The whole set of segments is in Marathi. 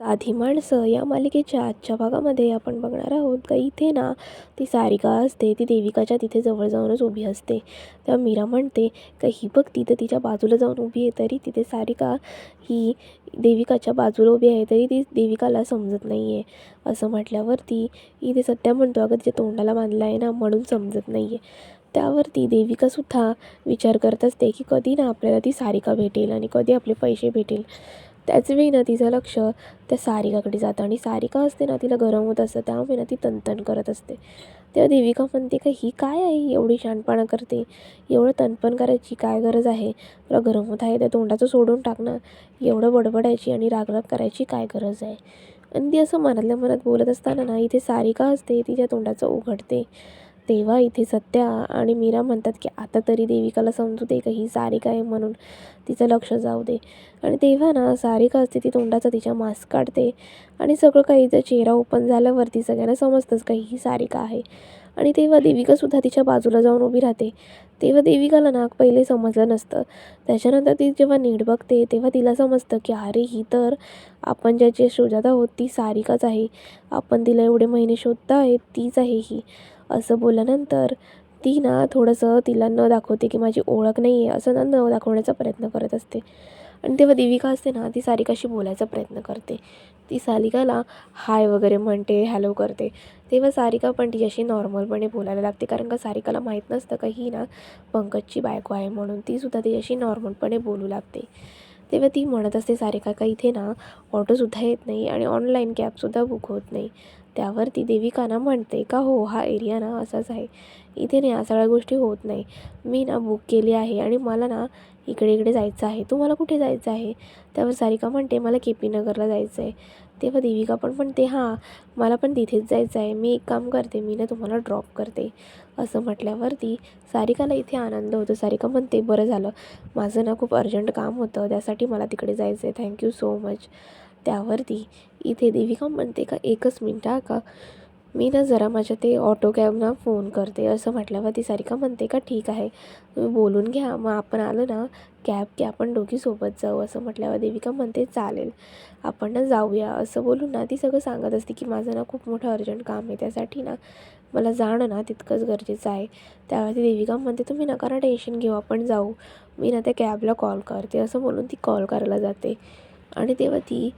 आधी माणसं या मालिकेच्या आजच्या भागामध्ये आपण बघणार आहोत का इथे ना ती सारिका असते, ती देविकाच्या तिथे जवळ जाऊनच उभी असते. तेव्हा मीरा म्हणते का ही बघ तिथं तिच्या बाजूला जाऊन उभी आहे, तरी तिथे सारिका ही देविकाच्या बाजूला उभी आहे, तरी ती देविकाला समजत नाही आहे. असं म्हटल्यावरती इथे सत्या म्हणतो अगं तिच्या तोंडाला बांधलं आहे ना म्हणून समजत नाही आहे. त्यावरती देविकासुद्धा विचार करत असते की कधी ना आपल्याला ती सारिका भेटेल आणि कधी आपले पैसे भेटेल. त्याच वेळी ना तिचं लक्ष त्या सारिकाकडे जातं आणि सारिका असते ना तिला गरम होत असतं, त्यामुळे ना ती तणतण करत असते. तेव्हा देविका म्हणते का ही काय आहे एवढी शहाणपणा करते, एवढं तणपण करायची काय गरज आहे, तुला गरम होत आहे त्या तोंडाचं सोडून टाक ना, एवढं बडबडायची आणि रागराग करायची काय गरज आहे. आणि ती असं मनातल्या मनात बोलत असताना ना इथे सारिका असते तिच्या तोंडाचं उघडते. तेव्हा इथे सत्या आणि मीरा म्हणतात की आता तरी देविकाला समजू दे का ही सारिका आहे म्हणून तिचं लक्ष जाऊ दे. आणि तेव्हा ना सारिका असते ती तोंडाचा तिच्या मास्क काढते आणि सगळं काही जर चेहरा ओपन झाल्यावरती सगळ्यांना समजतंच का ही सारिका आहे. आणि तेव्हा देविकासुद्धा तिच्या बाजूला जाऊन उभी राहते. तेव्हा देविकाला ना पहिले समजलं नसतं. त्याच्यानंतर ती जेव्हा नीट बघते तेव्हा तिला समजतं की अरे ही तर आपण ज्याची शोधात आहोत ती सारिकाच आहे. आपण तिला एवढे महिने शोधत आहे तीच आहे ही. असं बोलल्यानंतर ती ना थोडंसं तिला न दाखवते की माझी ओळख नाही आहे असं न दाखवण्याचा प्रयत्न करत असते. आणि तेव्हा देविका असते ना ती सारिकाशी बोलायचा प्रयत्न करते. ती सारिकाला हाय वगैरे म्हणते, हॅलो करते. तेव्हा सारिका पण तिच्याशी नॉर्मलपणे बोलायला लागते, कारण का सारिकाला माहीत नसतं का ही ना पंकजची बायको आहे म्हणून तीसुद्धा तिच्याशी नॉर्मलपणे बोलू लागते. तेव्हा ती म्हणत असते सारिका का इथे ना ऑटोसुद्धा येत नाही आणि ऑनलाईन कॅबसुद्धा बुक होत नाही. त्यावर ती देविका ना म्हणते का हो हा एरिया ना असाच आहे, इथे ना या सगळ्या गोष्टी होत नाही. मी ना बुक केली आहे आणि मला ना इकडे इकडे जायचं आहे, तुम्हाला कुठे जायचं आहे. त्यावर सारिका म्हणते मला के पी नगरला जायचं आहे. तेव्हा देविका पण म्हणते हां मला पण तिथेच जायचं आहे, मी एक काम करते मी ना तुम्हाला ड्रॉप करते. असं म्हटल्यावरती सारिकाला इथे आनंद होतो. सारिका म्हणते बरं झालं, माझं ना खूप अर्जंट काम होतं त्यासाठी मला तिकडे जायचं आहे, थँक्यू सो मच. त्यावरती इथे देविका म्हणते का एकच मिनटं का मी ना जरा माझ्या ते ऑटो कॅबना फोन करते. असं म्हटल्यावर ती सारिका म्हणते का ठीक आहे तुम्ही बोलून घ्या, मग आपण आलो ना कॅब की आपण दोघी सोबत जाऊ. असं म्हटल्यावर देविका म्हणते चालेल आपण ना जाऊया. असं बोलून ना ती सगळं सांगत असते की माझं ना खूप मोठं अर्जंट काम आहे, त्यासाठी ना मला जाणं ना तितकंच गरजेचं आहे. त्यावरती देविका म्हणते तुम्ही नका ना टेन्शन घेऊ, आपण जाऊ, मी ना त्या कॅबला कॉल करते. असं बोलून ती कॉल करायला जाते आणि तेव्हा ती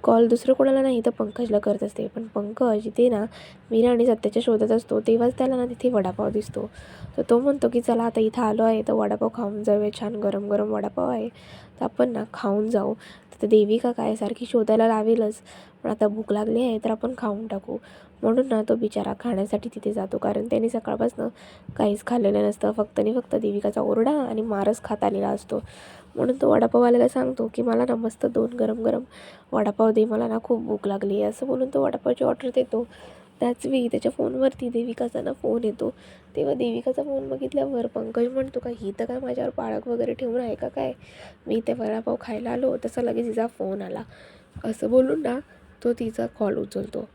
कॉल दुसरं कोणाला नाही तर पंकजला करत असते. पण पंकज इथे ना मीरा आणि सत्याच्या शोधात असतो. तेव्हाच त्याला ना तिथे वडापाव दिसतो. तर तो म्हणतो की चला आता इथं आलो आहे तर वडापाव खाऊन जाऊया, छान गरम गरम वडापाव आहे तर आपण ना खाऊन जाऊ. तर देविका काय सारखी शोधायला लावेलच, पण आता भूक लागली आहे तर आपण खाऊन टाकू. म्हणून ना तो बिचारा खाण्यासाठी तिथे जातो, कारण त्याने सकाळपासून काहीच खाल्लेलं नसतं, फक्त आणि फक्त देविकाचा ओरडा आणि मारच खात आलेला असतो. म्हणून तो वडापाववाल्याला सांगतो की मला ना मस्त 2 गरम गरम वडापाव दे, मला ना खूप भूक लागली आहे. असं बोलून तो वडापावची ऑर्डर देतो. त्याच वेळी त्याच्या फोनवरती देविकाचा ना फोन येतो. तेव्हा देविकाचा फोन बघितल्यावर पंकज म्हणतो का ही तर काय माझ्यावर पाळक वगैरे ठेवून आहे का काय, मी ते वडापाव खायला आलो तसा लगेच तिचा फोन आला. असं बोलून ना तो तिचा कॉल उचलतो.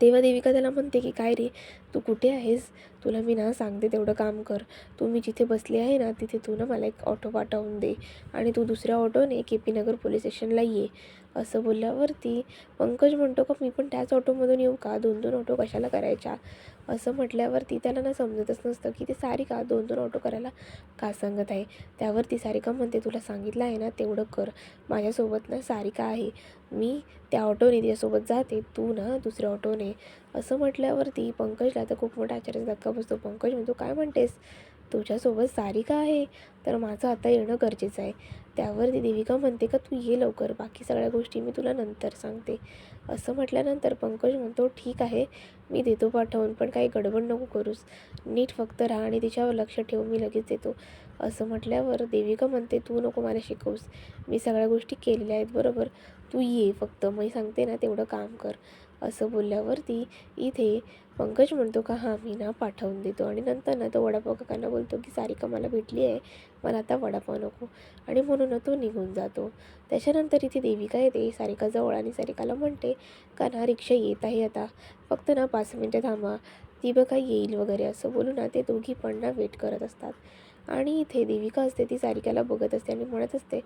तेव्हा देविका त्याला म्हणते की काय रे तू कुठे आहेस, तुला मी ना सांगते तेवढं काम कर. तू मी जिथे बसली आहे ना तिथे तू ना मला एक ऑटो पाठवून दे आणि तू दुसऱ्या ऑटोने के पी नगर पोलीस स्टेशनला ये. असं बोलल्यावरती पंकज म्हणतो का मी पण त्याच ऑटोमधून येऊ का, 2-2 ऑटो कशाला करायच्या. असं म्हटल्यावरती त्याला ना समजतच नसतं की ते सारिका 2-2 ऑटो करायला का सांगत आहे. त्यावरती सारिका म्हणते तुला सांगितलं आहे ना तेवढं कर, माझ्यासोबत ना सारिका आहे, मी त्या ऑटोने तिच्यासोबत जाते, तू ना दुसऱ्या ऑटोने. असं म्हटल्यावरती पंकजला तर खूप मोठा आश्चर्याचा धक्का बसतो. पंकज म्हणतो काय म्हणतेस, तुझ्यासोबत सारिका आहे तर माझं आता येणं गरजेचं आहे. त्यावरती देविका म्हणते का तू ये लवकर, बाकी सगळ्या गोष्टी मी तुला नंतर सांगते. असं म्हटल्यानंतर पंकज म्हणतो ठीक आहे मी देतो पाठवून, पण काही गडबड नको करूस, नीट फक्त राहा आणि तिच्यावर लक्ष ठेव, मी लगेच येतो. असं म्हटल्यावर देविका म्हणते तू नको मला शिकवूस, मी सगळ्या गोष्टी केलेल्या आहेत बरोबर, तू ये फक्त मी सांगते ना तेवढं काम कर. असं बोलल्यावरती इथे पंकज म्हणतो का हां मी ना पाठवून देतो आणि नंतर ना तो वडापाव काकांना बोलतो की सारिका मला भेटली आहे, मला आता वडापाव नको, आणि म्हणून तो निघून जातो. त्याच्यानंतर इथे देविका येते सारिकाजवळ आणि सारिकाला म्हणते का ना रिक्षा येत आहे आता, फक्त ना 5 मिनटं थांबा, ती बघा येईल वगैरे. असं बोलून ना ते दोघी पण ना वेट करत असतात. आणि इथे देविका असते ती सारिकाला बघत असते आणि म्हणत असते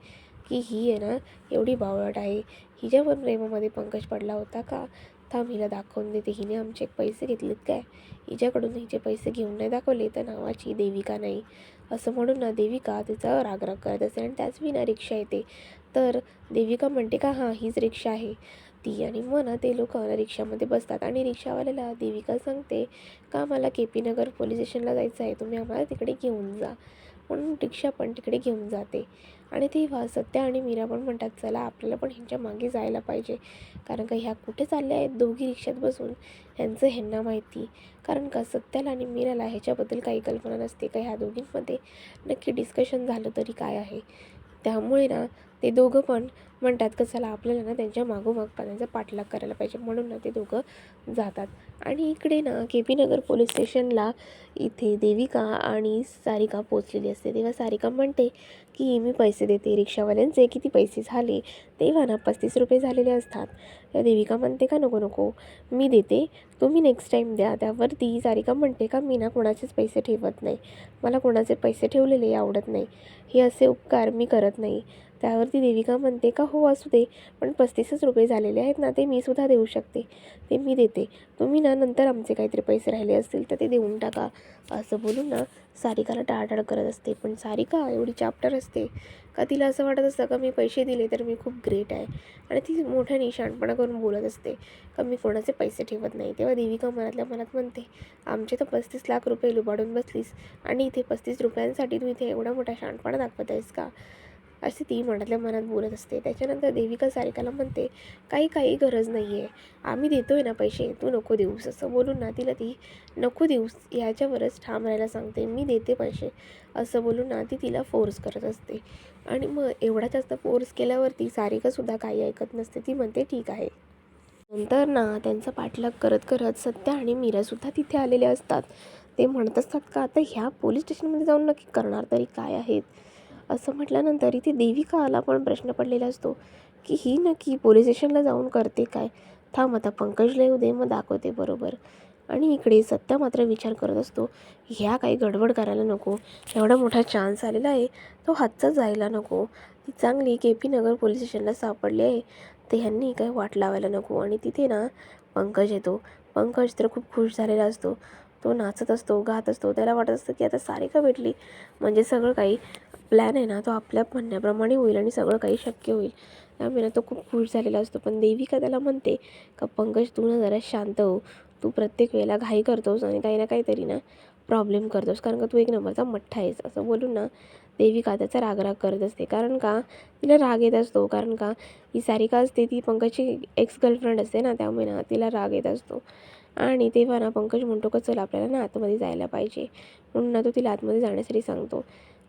की ही आहे ना एवढी बावळट आहे, हिच्यावर प्रेमामध्ये पंकज पडला होता का? थांब हिला दाखवून देते, हिने आमचे पैसे घेतलेत काय, हिच्याकडून हिचे पैसे घेऊन नाही दाखवले तर नावाची देविका नाही. असं म्हणून ना देविका तिचा रागराग करत असते आणि त्याच विना रिक्षा येते. तर देविका म्हणते का हां हीच रिक्षा आहे ती, आणि मग ना ते लोक रिक्षामध्ये बसतात आणि रिक्षावाल्याला देविका सांगते का मला KP नगर पोलीस स्टेशनला जायचं आहे, तुम्ही आम्हाला तिकडे घेऊन जा. म्हणून रिक्षा पण तिकडे घेऊन जाते. आणि तेव्हा सत्या आणि मीरा पण म्हणतात चला आपल्याला पण ह्यांच्या मागे जायला पाहिजे, कारण का ह्या कुठे चालल्या आहेत दोघी रिक्षात बसून ह्यांचं ह्यांना माहिती. कारण का सत्याला आणि मीराला ह्याच्याबद्दल काही कल्पना नसते का ह्या दोघींमध्ये नक्की डिस्कशन झालं तरी काय आहे. त्यामुळे ना ते दोघं पण म्हणतात का चला आपल्याला ना त्यांच्या मागोमाग त्यांचा पाठलाग करायला पाहिजे. म्हणून ना ते दोघं जातात. आणि इकडे ना KP नगर पोलीस स्टेशनला इथे देविका आणि सारिका पोचलेली असते. तेव्हा सारिका म्हणते की मी पैसे देते रिक्षावाल्यांचे. किती पैसे झाले? तेव्हा ना 35 रुपये झालेले असतात. त्या देविका म्हणते का नको नको मी देते, तुम्ही नेक्स्ट टाईम द्या. त्यावरती सारिका म्हणते का मी ना कोणाचेच पैसे ठेवत नाही, मला कोणाचे पैसे ठेवलेले आवडत नाही, हे असे उपकार मी करत नाही. त्यावरती देविका म्हणते का हो असू दे, पण 35च रुपये झालेले आहेत ना, ते मी सुद्धा देऊ शकते, ते मी देते, तुम्ही ना नंतर आमचे काहीतरी पैसे राहिले असतील तर ते देऊन टाका. असं बोलून ना सारिकाला टाळाटाळ करत असते. पण सारिका एवढी चाप्टर असते का तिला असं वाटत असतं का मी पैसे दिले तर मी खूप ग्रेट आहे, आणि ती मोठ्याने शहाणपणा करून बोलत असते का मी कोणाचे पैसे ठेवत नाही. तेव्हा देविका मनातल्या मनात म्हणते आमचे तर 35 लाख रुपये लुबाडून बसलीस आणि इथे 35 रुपयांसाठी तू इथे एवढा मोठा शहाणपणा दाखवत आहेस का, अशी ती मनातल्या मनात बोलत असते. त्याच्यानंतर देविका सारिकाला म्हणते काही गरज नाही आहे, आम्ही देतोय ना पैसे, तू नको देऊस. असं बोलून ना तिला ती नको देऊस याच्यावरच ठाम राहायला सांगते, मी देते पैसे असं बोलून ना ती तिला फोर्स करत असते. आणि मग एवढा जास्त फोर्स केल्यावरती सारिकासुद्धा काही ऐकत नसते. ती म्हणते ठीक आहे. नंतर ना त्यांचा पाठलाग करत करत सत्या आणि मीरासुद्धा तिथे आलेले असतात. ते म्हणत असतात का आता ह्या पोलीस स्टेशनमध्ये जाऊन नक्की करणार तरी काय आहेत. असं म्हटल्यानंतर इथे देविकाला पण प्रश्न पडलेला असतो की ही नक्की पोलीस स्टेशनला जाऊन करते काय. थांब आता पंकजला येऊ दे मग दाखवते बरोबर. आणि इकडे सत्या मात्र विचार करत असतो ह्या काही गडबड करायला नको, एवढा मोठा चान्स आलेला आहे तो हातचा जायला नको. ती चांगली KP नगर पोलीस स्टेशनला सापडली आहे, ते ह्यांनी काही वाट लावायला नको. आणि तिथे ना पंकज येतो. पंकज तर खूप खुश झालेला असतो, तो नाचत असतो गात असतो. त्याला वाटत असतं की आता सारिका भेटली म्हणजे सगळं काही प्लॅन आहे ना तो आपल्या म्हणण्याप्रमाणे होईल आणि सगळं काही शक्य होईल. त्यामुळे ना तो खूप खुश झालेला असतो. पण देविका त्याला म्हणते का पंकज तू ना जरा शांत हो, तू प्रत्येक वेळेला घाई करतोस आणि काही ना काहीतरी ना प्रॉब्लेम करतोस, कारण का तू एक नंबरचा मठ्ठा आहेस. असं बोलून ना देविका त्याचा रागराग करत असते. कारण का तिला राग येत असतो, कारण का ही सारिका असते ती पंकजची एक्स गर्लफ्रेंड असते ना, त्यामुळे ना तिला राग येत असतो. आणि तेव्हा ना पंकज म्हणतो का चल आपल्याला ना आतमध्ये जायला पाहिजे, म्हणून ना तो तिला आतमध्ये जाण्यासाठी सांगतो.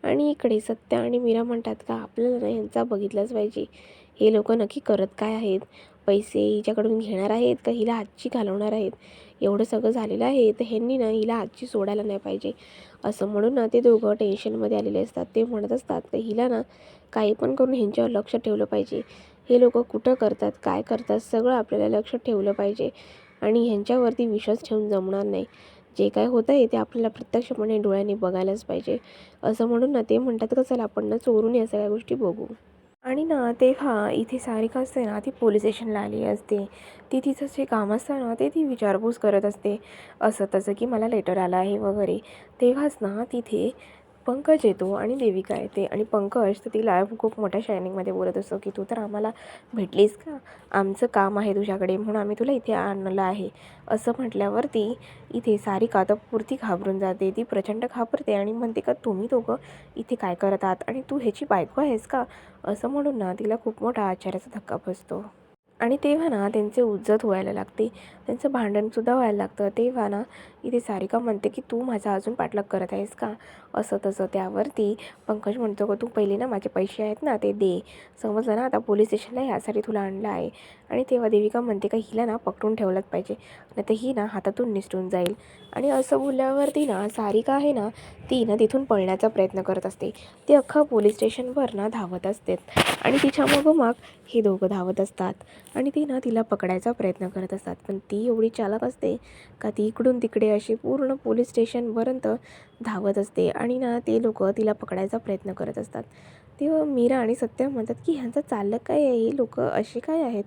आणि इकडे सत्या आणि मीरा म्हणतात का आपल्याला ना यांचा बघितलंच पाहिजे, हे लोक नक्की करत काय आहेत, पैसे हिच्याकडून घेणार आहेत का हिला हातची घालवणार आहेत. एवढं सगळं झालेलं आहे तर ह्यांनी ना हिला हातची सोडायला नाही पाहिजे. असं म्हणून ना ते दोघं टेन्शनमध्ये आलेले असतात. ते म्हणत असतात तर हिला ना काही पण करून ह्यांच्यावर लक्ष ठेवलं पाहिजे, हे लोक कुठं करतात काय करतात सगळं आपल्याला लक्ष ठेवलं पाहिजे, आणि ह्यांच्यावरती विश्वास ठेवून जमणार नाही. जे काय होतं आहे ते आपल्याला प्रत्यक्षपणे डोळ्यांनी बघायलाच पाहिजे. असं म्हणून ना ते म्हणतात का चला आपण ना चोरून या सगळ्या गोष्टी बघू. आणि ना तेव्हा इथे सारिका असते ना ती पोलीस स्टेशनला आली असते. ती तिचं जे काम असतं ना ते ती विचारपूस करत असते असं तसं की मला लेटर आलं आहे वगैरे. तेव्हाच ना तिथे पंकज येतो आणि देविका येते. आणि पंकज तर तिला खूप मोठ्या शायनिंगमध्ये बोलत असतो की तू तर आम्हाला भेटलीस का, आमचं काम आहे तुझ्याकडे म्हणून आम्ही तुला इथे आणलं आहे. असं म्हटल्यावरती इथे सारिका तर पुरती घाबरून जाते. ती प्रचंड घाबरते आणि म्हणते का तुम्ही दोघं इथे काय करत आहात आणि तू ह्याची बायको आहेस का. असं म्हणून ना तिला खूप मोठा आश्चर्याचा धक्का बसतो. आणि तेव्हा ना त्यांचे उज्जत व्हायला लागते, त्यांचं भांडणसुद्धा व्हायला लागतं. तेव्हा ना इथे सारिका म्हणते की तू माझा अजून पाठलाग करत आहेस का, असं तसं. त्यावरती पंकज म्हणतो का तू पहिले ना माझे पैसे आहेत ना ते दे, समजलं ना, आता पोलीस स्टेशनला यासाठी तुला आणलं आहे. आणि तेव्हा देविका म्हणते का हिला ना पकडून ठेवलंच पाहिजे, नाही तर ही ना हातातून निसटून जाईल. आणि असं बोलल्यावरती ना सारिका आहे ना ती ना तिथून पळण्याचा प्रयत्न करत असते. ती अख्खा पोलीस स्टेशनवर ना धावत असते आणि तिच्या मागोमाग हे दोघं धावत असतात आणि ती ना तिला पकडायचा प्रयत्न करत असतात. पण ती एवढी चालाक असते का ती इकडून तिकडे अशी पूर्ण पोलीस स्टेशनपर्यंत धावत असते आणि ना ते लोक तिला पकडायचा प्रयत्न करत असतात. तेव्हा मीरा आणि सत्या म्हणतात की ह्यांचं चाललं काय आहे, हे लोक असे काय आहेत.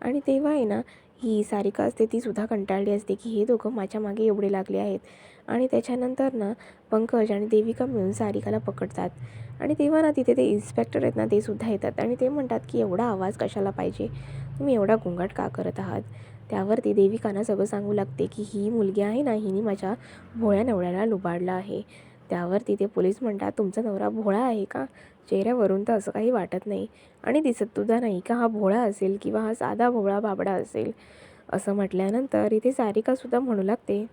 आणि तेव्हा आहे ना ही सारिका असते ती सुद्धा कंटाळली असते की हे दोघं माझ्या मागे एवढे लागले आहेत. आणि त्याच्यानंतर ना पंकज आणि देविका मिळून सारिकाला पकडतात. आणि तेव्हा ना तिथे ते इन्स्पेक्टर आहेत ना ते सुद्धा येतात आणि ते म्हणतात की एवढा आवाज कशाला पाहिजे, तुम्ही एवढा गोंगाट का करत आहात. त्यावरती देविकांना सगळं सांगू लागते की ही मुलगी आहे ना हिने माझ्या भोळ्या नवऱ्याला लुबाडलं आहे. त्यावरती ते पोलीस म्हणतात तुमचा नवरा भोळा आहे का, चेहऱ्यावरून तर असं काही वाटत नाही आणि दिसत सुद्धा नाही का हा भोळा असेल किंवा हा साधा भोळा बाबडा असेल. असं म्हटल्यानंतर इथे सारिकासुद्धा म्हणू लागते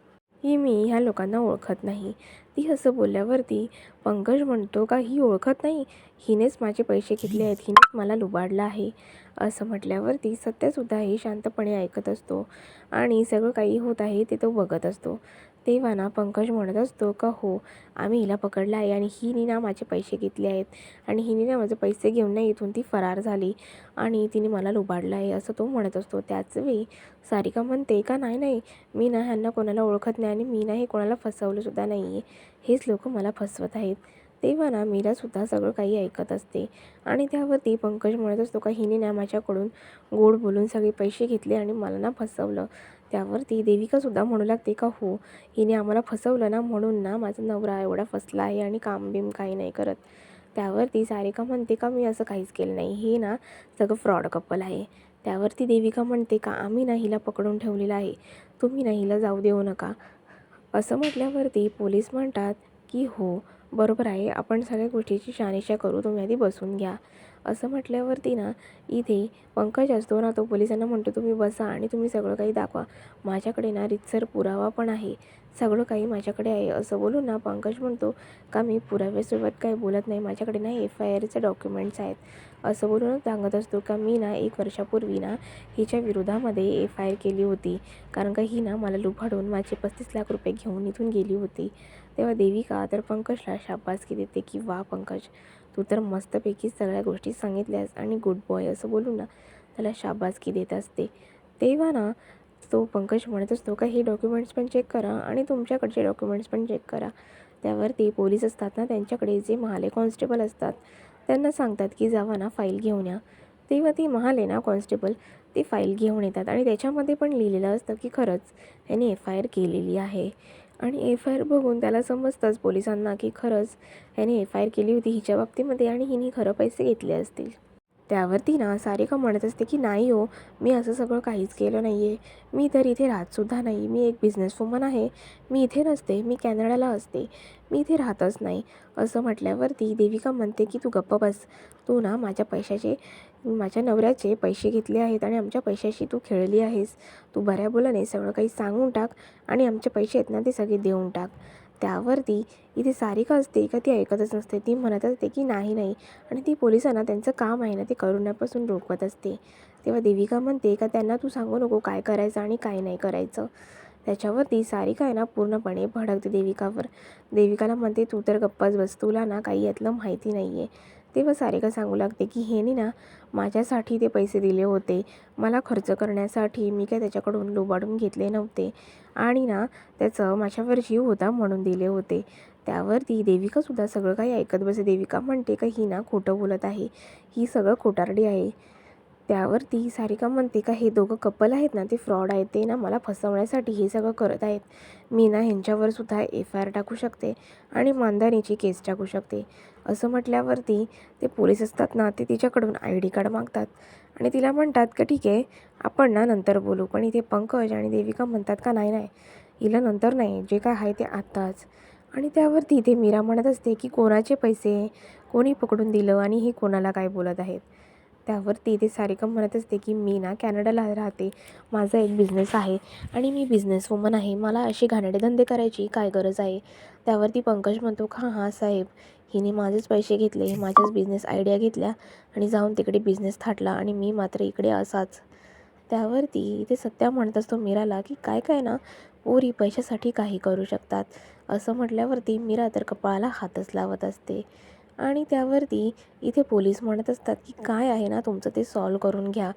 की मी ह्या लोकांना ओळखत नाही. ती असं बोलल्यावरती पंकज म्हणतो का ही ओळखत नाही, हिनेच माझे पैसे घेतले आहेत, हिनेच मला लुबाडलं आहे. असं म्हटल्यावरती सत्यासुद्धा हे शांतपणे ऐकत असतो आणि सगळं काही होत आहे ते तो बघत असतो. तेव्हा ना पंकज म्हणत असतो का हो आम्ही हिला पकडलं आहे आणि हिने ना माझे पैसे घेतले आहेत आणि हिने ना माझे पैसे घेऊन ना इथून ती फरार झाली आणि तिने मला लुबाडलं आहे असं तो म्हणत असतो. त्याचवेळी सारिका म्हणते का नाही नाही, मी ना ह्यांना कोणाला ओळखत नाही आणि मी नाही कोणाला फसवलंसुद्धा नाही आहे, हेच लोक मला फसवत आहेत. तेव्हा ना मीरासुद्धा सगळं काही ऐकत असते आणि त्यावरती पंकज म्हणत असतो का हिने ना माझ्याकडून गोड बोलून सगळे पैसे घेतले आणि मला ना फसवलं. त्यावरती देविकासुद्धा म्हणू लागते का हो हिने आम्हाला फसवलं ना म्हणून ना माझा नवरा एवढा फसला आहे आणि काम बिम काही नाही करत. त्यावरती सारिका म्हणते का मी असं काहीच केलं नाही, हे ना सगळं फ्रॉड कपल आहे. त्यावरती देविका म्हणते का आम्ही ना हिला पकडून ठेवलेलं आहे, तुम्ही ना हिला जाऊ देऊ नका. असं म्हटल्यावरती पोलीस म्हणतात की हो बरोबर आहे, आपण सगळ्या गोष्टीची शहानिशा करू, तुम्ही आधी बसून घ्या. असं म्हटल्यावरती ना इथे पंकज असतो ना तो पोलिसांना म्हणतो तुम्ही बसा आणि तुम्ही सगळं काही दाखवा, माझ्याकडे ना रीतसर पुरावा पण आहे, सगळं काही माझ्याकडे आहे. असं बोलून ना पंकज म्हणतो का मी पुराव्यासोबत काही बोलत नाही, माझ्याकडे ना FIRचे डॉक्युमेंट्स आहेत. असं बोलूनच सांगत असतो का मी ना 1 वर्षापूर्वी ना हिच्या विरोधामध्ये FIR केली होती, कारण का ही ना मला लुबाडून माझे 35 लाख रुपये घेऊन इथून गेली होती. तेव्हा देविका तर पंकजला शाबासकी देते की वा पंकज, तू तर मस्तपैकी सगळ्या गोष्टी सांगितल्यास आणि गुड बॉय असं बोलून ना त्याला शाबासकी देत असते. तेव्हा ना तो पंकज म्हणत असतो का हे डॉक्युमेंट्स पण चेक करा आणि तुमच्याकडचे डॉक्युमेंट्स पण चेक करा. त्यावर ते पोलीस असतात ना त्यांच्याकडे जे महाले कॉन्स्टेबल असतात त्यांना सांगतात की जावा ना फाईल घेऊन या. तेव्हा ती महाले ना कॉन्स्टेबल ती फाईल घेऊन येतात आणि त्याच्यामध्ये पण लिहिलेलं असतं की खरंच ह्याने FIR केलेली आहे. आणि FIR बघून त्याला समजतंच पोलिसांना की खरंच ह्याने FIR केली होती हिच्या बाबतीमध्ये आणि हिने खरं पैसे घेतले असतील. त्यावरती ना सारिका म्हणत असते की नाही हो, मी असं सगळं काहीच केलं नाही आहे, मी तर इथे राहतसुद्धा नाही, मी एक बिझनेसवुमन आहे, मी इथे नसते, मी कॅनडाला असते, मी इथे राहतच नाही. असं म्हटल्यावरती देविका म्हणते की तू गप्प बस, तू ना माझ्या नवऱ्याचे पैसे घेतले आहेत आणि आमच्या पैशाशी तू खेळली आहेस, तू बऱ्या बोलाने सगळं काही सांगून टाक आणि आमचे पैसे आहेत ना ते सगळे देऊन टाक. त्यावरती इथे सारिका असते का ती ऐकतच नसते, ती म्हणत असते की नाही नाही आणि ती पोलिसांना त्यांचं काम आहे ना ते करण्यापासून रोखत असते. तेव्हा देविका म्हणते का त्यांना तू सांगू नको काय करायचं आणि काय नाही करायचं. त्याच्यावरती सारिका आहे ना पूर्णपणे भडकते देविकावर. देविकाला म्हणते तू तर गप्पच बस, तुला ना काही यातलं माहिती नाही आहे. तेव्हा सारिका सांगू लागते की ह्याने ना माझ्यासाठी ते पैसे दिले होते, मला खर्च करण्यासाठी, मी काय त्याच्याकडून लुबाडून घेतले नव्हते आणि ना त्याचं माझ्यावर जीव होता म्हणून दिले होते. त्यावरती देविकासुद्धा सगळं काही ऐकत बसे. देविका म्हणते का ही ना खोटं बोलत आहे, ही सगळं खोटारडी आहे. त्यावरती सारिका म्हणते का हे दोघं कपल आहेत ना ते फ्रॉड आहेत, ते ना मला फसवण्यासाठी हे सगळं करत आहेत. मी ना ह्यांच्यावर सुद्धा FIR टाकू शकते आणि मानधनीची केस टाकू शकते. असं म्हटल्यावरती ते पोलीस असतात ना ते तिच्याकडून ID कार्ड मागतात आणि तिला म्हणतात का ठीक आहे आपण ना नंतर बोलू. पण इथे पंकज आणि देविका म्हणतात का नाही नाही, हिला नंतर नाही, जे काय आहे ते आत्ताच. आणि त्यावरती इथे मीरा म्हणत असते की कोणाचे पैसे कोणी पकडून दिलं आणि हे कोणाला काय बोलत आहेत. त्यावरती इथे सारिका म्हणत असते की मी ना कॅनडाला राहते, माझा एक बिझनेस आहे आणि मी बिझनेसवुमन आहे, मला असे घाणेरडे धंदे करायची काय गरज आहे. त्यावरती पंकज म्हणतो का हां साहेब, हिने माझेच पैसे घेतले, माझ्याच बिझनेस आयडिया घेतल्या आणि जाऊन तिकडे बिझनेस थाटला आणि मी मात्र इकडे असाच. त्यावरती इथे सत्या म्हणत असतो मीराला की काय काय ना पोरी पैशासाठी काही करू शकतात. असं म्हटल्यावरती मीरा तर कपाळाला हातच लावत असते आणि त्यावरती इथे पोलीस म्हणत असतात की काय आहे ना तुमचं ते सॉल्व करून घ्या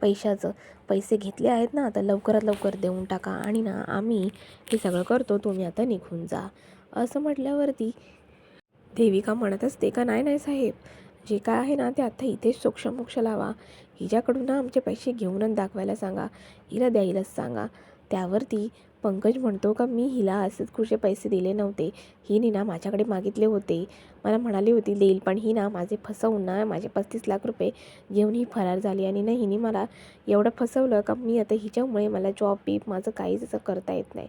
पैशाचं. पैसे घेतले आहेत ना तर लवकरात लवकर देऊन टाका आणि ना आम्ही हे सगळं करतो, तुम्ही आता निघून जा. असं म्हटल्यावरती देविका म्हणत असते का नाही नाही साहेब, जे काय आहे ना ते आता इथेच सोक्षमोक्ष लावा. हिच्याकडून ना आमचे पैसे घेऊनच दाखवायला सांगा, हिला द्यायलाच सांगा. त्यावरती पंकज म्हणतो का मी हिला असेच खुशे पैसे दिले नव्हते, हिने ना माझ्याकडे मागितले होते, मला म्हणाली होती देईल, पण ही ना माझे फसवून ना माझे 35 लाख रुपये घेऊन ही फरार झाली आणि ना हिने मला एवढं फसवलं का मी आता हिच्यामुळे मला जॉब बीप माझं काहीच असं करता येत नाही.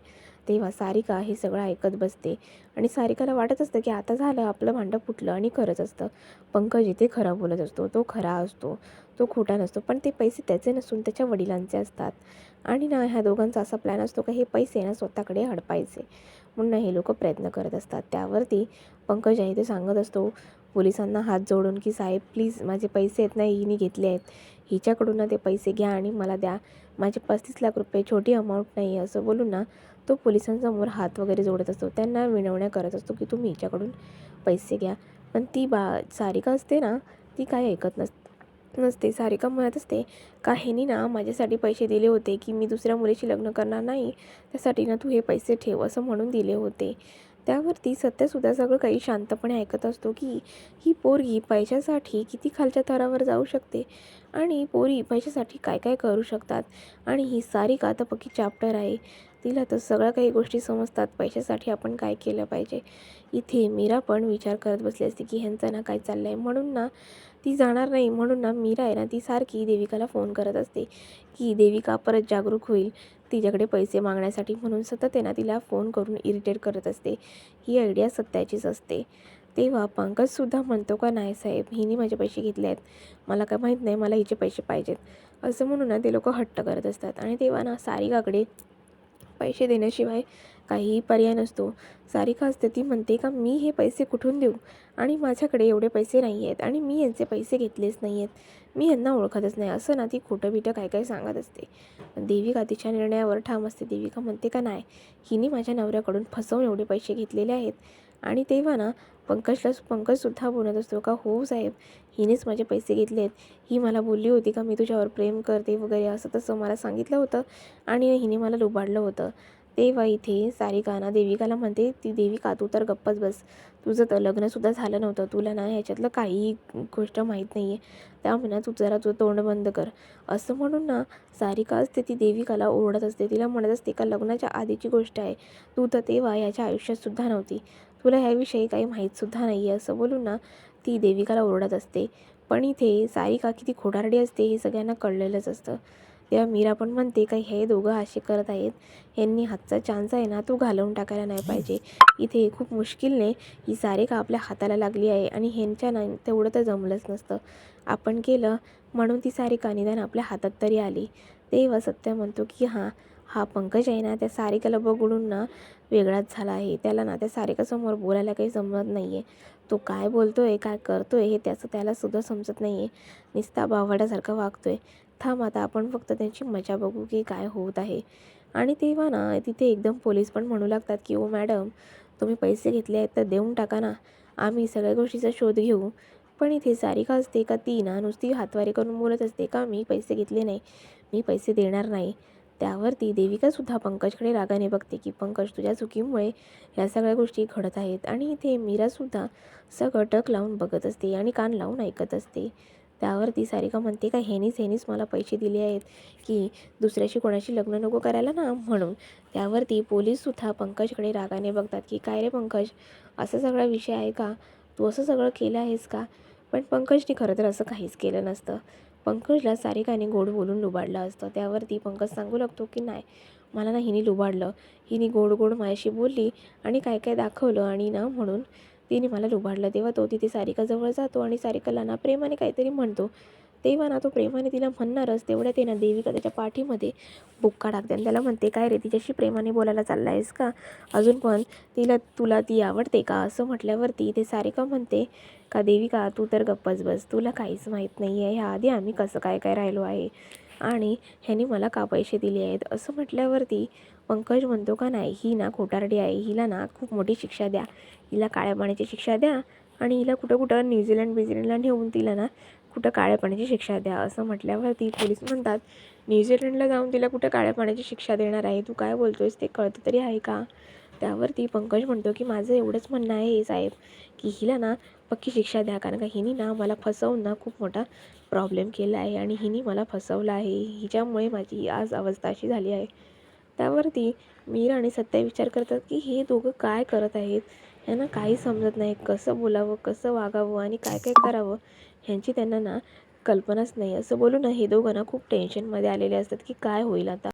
तेव्हा सारिका हे सगळं ऐकत बसते आणि सारिकाला वाटत असतं की आता झालं आपलं भांडं फुटलं. आणि खरंच असतं, पंकज इथे खरं बोलत असतो, तो खरा असतो, तो खोटा नसतो. पण ते पैसे त्याचे नसून त्याच्या वडिलांचे असतात. आणि ना ह्या दोघांचा असा प्लॅन असतो की हे पैसे ना स्वतःकडे हडपायचे, म्हणून हे लोक प्रयत्न करत असतात. त्यावरती पंकज आहे ते सांगत असतो पोलिसांना हात जोडून की साहेब प्लीज माझे पैसे आहेत ना हिने घेतले आहेत, हिच्याकडून ना ते पैसे घ्या आणि मला द्या, माझे 35 लाख रुपये छोटी अमाऊंट नाही आहे. असं बोलून ना तो पोलिसांसमोर हात वगैरे जोडत असतो, त्यांना विनवण्या करत असतो की तुम्ही हिच्याकडून पैसे घ्या. पण ती सारिका असते ना ती काय ऐकत नसते. सारिका म्हणत असते का ह्यानी ना माझ्यासाठी पैसे दिले होते की मी दुसऱ्या मुलीशी लग्न करणार नाही, त्यासाठी ना तू हे पैसे ठेव असं म्हणून दिले होते. त्यावरती सत्यसुद्धा सगळं काही शांतपणे ऐकत असतो की ही पोरगी पैशासाठी किती खालच्या थरावर जाऊ शकते आणि पोरी पैशासाठी काय काय करू शकतात. आणि ही सारिका आता पक्की चॅप्टर आहे, तिला तर सगळ्या काही गोष्टी समजतात पैशासाठी आपण काय केलं पाहिजे. इथे मीरा पण विचार करत बसली असते की ह्यांचं ना काय चाललं आहे, म्हणून ना ती जाणार नाही. म्हणून ना मीरा आहे ना ती सारखी देविकाला फोन करत असते की देविका परत जागरूक होईल तिच्याकडे पैसे मागण्यासाठी, म्हणून सतत आहे ना तिला फोन करून इरिटेट करत असते. ही आयडिया सत्याचीच असते. तेव्हा पंकजसुद्धा म्हणतो का नाही साहेब हिने माझे पैसे घेतले आहेत, मला काय माहीत नाही, मला हिचे पैसे पाहिजेत. असं म्हणून ना ते लोक हट्ट करत असतात. आणि तेव्हा ना सारिकाकडे पैसे देण्याशिवाय काहीही पर्याय नसतो. सारिका असते ती म्हणते का मी हे पैसे कुठून देऊ आणि माझ्याकडे एवढे पैसे नाही आहेत आणि मी यांचे पैसे घेतलेच नाही आहेत, मी यांना ओळखतच नाही. असं ना ती खोटं बिटं काय काय सांगत असते. देविका तिच्या निर्णयावर ठाम असते. देविका म्हणते का नाही हिने माझ्या नवऱ्याकडून फसवून एवढे पैसे घेतलेले आहेत. आणि तेव्हा ना पंकजसुद्धा बोलत असतो का हो साहेब हिनेच माझे पैसे घेतले आहेत, ही मला बोलली होती का मी तुझ्यावर प्रेम करते वगैरे असं तसं मला सांगितलं होतं आणि हिने मला लुबाडलं होतं. तेव्हा इथे सारिका ना देविकाला म्हणते ती देविका तू तर गप्पच बस, तुझं तर लग्नसुद्धा झालं नव्हतं, तुला ना ह्याच्यातलं काहीही गोष्ट माहीत नाही आहे, त्यामुळे ना तू जरा तुझं तोंड बंद कर. असं म्हणून ना सारिका असते ती देविकाला ओरडत असते, तिला म्हणत असते का लग्नाच्या आधीची गोष्ट आहे, तू तर तेव्हा याच्या आयुष्यातसुद्धा नव्हती, तुला ह्याविषयी काही माहीतसुद्धा नाही आहे. असं बोलून ना ती देविकाला ओरडत असते. पण इथे सारिका किती खोटारडी असते हे सगळ्यांना कळलेलंच असतं. तेव्हा मीरा पण म्हणते का हे दोघं असे करत आहेत, यांनी हातचा चान्स आहे ना तो घालवून टाकायला नाही पाहिजे. इथे खूप मुश्किलने ही सारिका आपल्या हाताला लागली आहे आणि ह्यांच्या ना तेवढं तर जमलंच नसतं, आपण केलं म्हणून ती सारिका निदान आपल्या हातात तरी आली. तेव्हा सत्य म्हणतो की हा पंकज आहे ना त्या सारिकाला बघून ना वेगळाच झाला आहे, त्याला ना त्या सारिकासमोर बोलायला काही जमत नाही आहे, तो काय बोलतो आहे काय करतो आहे हे त्यालासुद्धा समजत नाही आहे, नुसता बावळ्यासारखा वागतो आहे. थांब आता आपण फक्त त्यांची मजा बघू की काय होत आहे. आणि तेव्हा ना तिथे एकदम पोलीस पण म्हणू लागतात की ओ मॅडम तुम्ही पैसे घेतले आहेत तर देऊन टाका ना, आम्ही सगळ्या गोष्टीचा शोध घेऊ. पण इथे सारिका असते का ती ना नुसती हातवारे करून बोलत असते का मी पैसे घेतले नाही, मी पैसे देणार नाही. त्यावरती देविकासुद्धा पंकजकडे रागाने बघते की पंकज तुझ्या चुकीमुळे ह्या सगळ्या गोष्टी घडत आहेत. आणि इथे मीरासुद्धा सगळं टक लावून बघत असते आणि कान लावून ऐकत असते. त्यावरती सारिका म्हणते का ह्यानीच मला पैसे दिले आहेत की दुसऱ्याशी कोणाशी लग्न नको करायला ना म्हणून. त्यावरती पोलीससुद्धा पंकजकडे रागाने बघतात की काय रे पंकज असा सगळा विषय आहे का, तू असं सगळं केलं आहेस का. पण पंकजने खरं तर असं काहीच केलं नसतं, पंकजला सारिकाने गोड बोलून लुबाडलं असतं. त्यावरती पंकज सांगू लागतो की नाही मला ना हिने लुबाडलं, हिने गोड गोड माझ्याशी बोलली आणि काय काय दाखवलं आणि ना म्हणून तिने मला लुबाडलं. तेव्हा तो तिथे सारिकाजवळ जातो आणि सारिकाला ना प्रेमाने काहीतरी म्हणतो. तेव्हा ना तो प्रेमाने तिला म्हणणारच तेवढ्या ते ना देविका त्याच्या पाठीमध्ये बुक्का टाकते आणि त्याला म्हणते काय रे तिच्याशी प्रेमाने बोलायला चालला आहेस का, अजून पण तुला ती आवडते का. असं म्हटल्यावरती ते सारिका म्हणते का देविका तू तर गप्पच बस, तुला काहीच माहीत नाही आहे, ह्याआधी आम्ही कसं काय काय राहिलो आहे आणि ह्यानी मला का पैसे दिले आहेत. असं म्हटल्यावरती पंकज म्हणतो का नाही ही ना खोटारडी आहे, हिला ना खूप मोठी शिक्षा द्या, हिला काळ्या पाण्याची शिक्षा द्या आणि हिला कुठं कुठं न्यूझीलंडला नेऊन तिला ना कुठं काळ्या पाण्याची शिक्षा द्या असं म्हटल्यावरती पोलीस म्हणतात, न्यूझीलंडला जाऊन तिला कुठं काळ्या पाण्याची शिक्षा देणार आहे, तू काय बोलतोयस ते कळतं तरी आहे का? त्यावरती पंकज म्हणतो की माझं एवढंच म्हणणं आहे साहेब की हिला ना पक्की शिक्षा द्या, कारण का हिने ना मला फसवून ना खूप मोठा प्रॉब्लेम केला आहे आणि हिने मला फसवलं आहे, हिच्यामुळे माझी आज अवस्था अशी झाली आहे. त्यावरती मीरा आणि सत्या विचार करतात की हे दोघं काय करत आहेत, यांना काही समजत नाही, कसं बोलावं, कसं वागावं आणि काय काय करावं ह्यांची त्यांना ना कल्पनाच नाही. असं बोलून हे दोघं ना खूप टेन्शनमध्ये आलेले असतात की काय होईल आता.